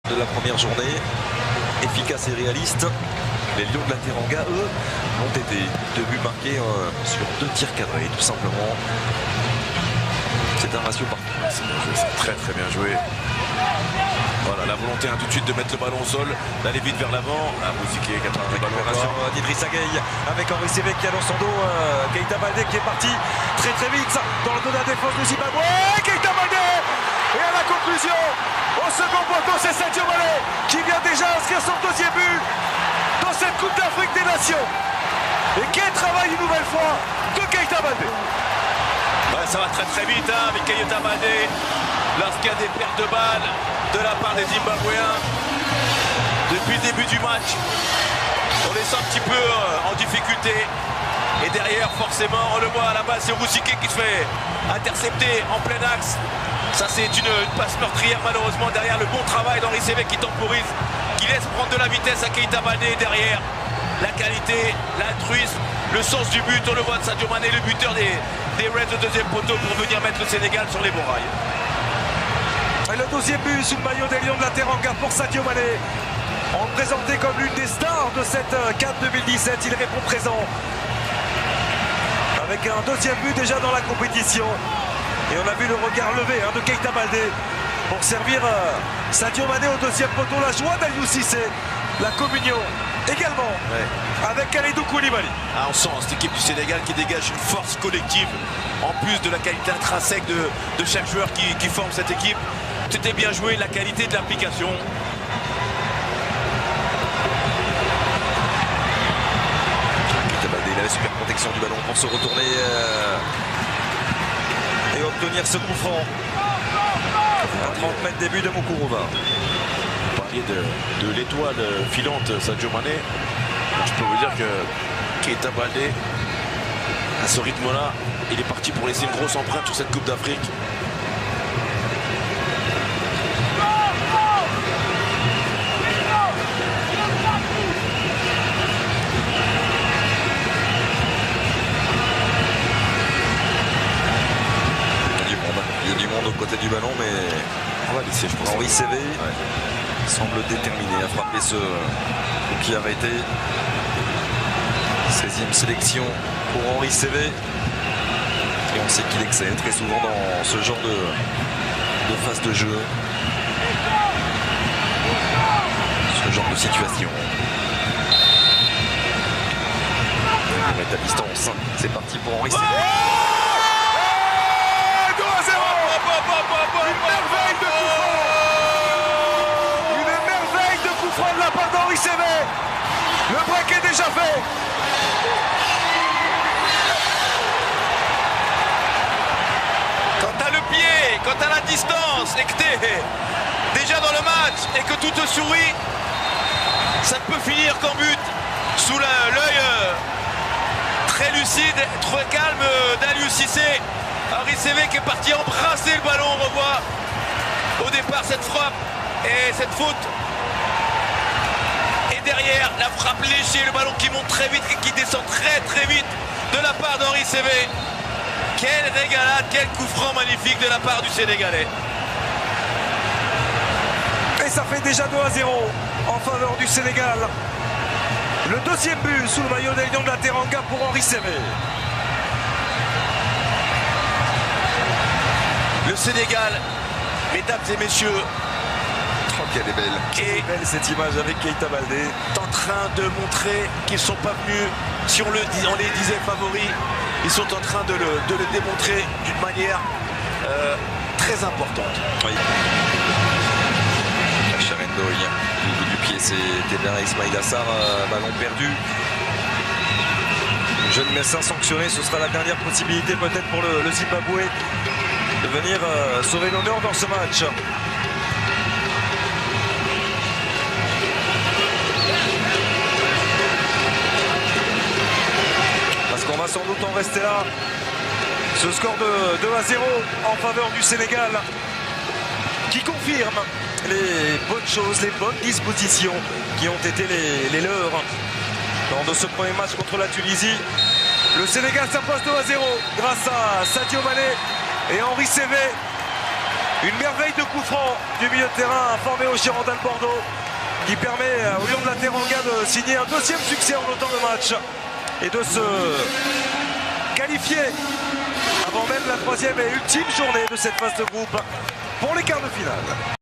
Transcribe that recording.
De la première journée, efficace et réaliste. Les Lions de la Teranga, eux, ont été 2 buts marqués sur 2 tirs cadrés, tout simplement. C'est un ratio parfait. C'est très très bien joué. Voilà, la volonté tout de suite de mettre le ballon au sol, d'aller vite vers l'avant. Mouziké qui attend le ballon. Récupération d'Idrissa Gueye avec Henri Sévé qui a dans son dos Keita Baldé qui est parti très très vite dans le dos de la défense du Zimbabwe. Keita Baldé. Et à la conclusion, au second poteau, c'est Sadio Mané qui vient déjà inscrire son 2e but dans cette Coupe d'Afrique des Nations. Et quel travail une nouvelle fois de Keita Baldé. Ouais, ça va très très vite avec Keita Baldé. Lorsqu'il y a des pertes de balles de la part des Zimbabwéens, depuis le début du match, on les sent un petit peu en difficulté. Et derrière, forcément, on le voit à la base, c'est Mouziké qui se fait intercepter en plein axe. Ça, c'est une passe meurtrière, malheureusement, derrière le bon travail d'Henri Sévé qui temporise, qui laisse prendre de la vitesse à Keita Baldé. Derrière, la qualité, l'altruisme, le sens du but, on le voit de Sadio Mané, le buteur des Reds au 2e poteau pour venir mettre le Sénégal sur les bons rails. Et le 2e but sous le maillot des Lions de la Teranga pour Sadio Mané. On le présentait comme l'une des stars de cette CAN 2017, il répond présent. Avec un 2e but déjà dans la compétition. Et on a vu le regard levé de Keita Baldé pour servir Sadio Mané au 2e poteau. La joie d'Aliou Cissé, la communion également avec Kalidou Koulibaly. On sent cette équipe du Sénégal qui dégage une force collective en plus de la qualité intrinsèque de chaque joueur qui forme cette équipe. C'était bien joué, la qualité de l'application. Keita Baldé, il a la super protection du ballon pour se retourner et obtenir ce coup franc. À 30 mètres début de Moukourova. Vous parliez de l'étoile filante Sadio Mané. Je peux vous dire que Keita Baldé, à ce rythme-là, il est parti pour laisser une grosse empreinte sur cette Coupe d'Afrique. Il y a du monde au côté du ballon, mais On va laisser, je pense. Henri Sévé semble déterminé à frapper ce coup qui avait été 16e sélection pour Henri Sévé. Et on sait qu'il excelle très souvent dans ce genre de phase de jeu. Ce genre de situation. On va mettre à distance. C'est parti pour Henri Sévé. Une merveille de coup franc de la part d'Henri Sévé. Le break est déjà fait. Quand t'as le pied, quand t'as la distance et que t'es déjà dans le match et que tout te sourit, ça ne peut finir qu'en but. Sous l'œil très lucide, très calme d'Aliou Cissé. Henri Sévé qui est parti embrasser le ballon. On revoit au départ cette frappe et cette faute. Et derrière, la frappe léchée, le ballon qui monte très vite et qui descend très très vite de la part d'Henri Sévé. Quelle régalade, quel coup franc magnifique de la part du Sénégalais. Et ça fait déjà 2-0 en faveur du Sénégal. Le 2e but sous le maillot des Lions de la Teranga pour Henri Sévé. Le Sénégal, mesdames et messieurs, Oh, qu'elle est belle. Et- Belle cette image avec Keita Baldé. est en train de montrer qu'ils ne sont pas venus, si on les disait favoris, ils sont en train de le démontrer d'une manière très importante. Oui. Charendoy, du bout du pied, c'était bien Ismail Assar, ballon perdu. Jeune Messin sanctionné, ce sera la dernière possibilité peut-être pour le Zimbabwe de venir sauver l'honneur dans ce match. Parce qu'on va sans doute en rester là. Ce score de 2-0 en faveur du Sénégal qui confirme les bonnes choses, les bonnes dispositions qui ont été les leurs lors de ce premier match contre la Tunisie. Le Sénégal s'impose 2-0 grâce à Sadio Mané et Henri Sévé. Une merveille de coup franc du milieu de terrain formé au Girondins de Bordeaux qui permet au Lion de la Teranga de signer un deuxième succès en autant de matchs et de se qualifier avant même la troisième et ultime journée de cette phase de groupe pour les quarts de finale.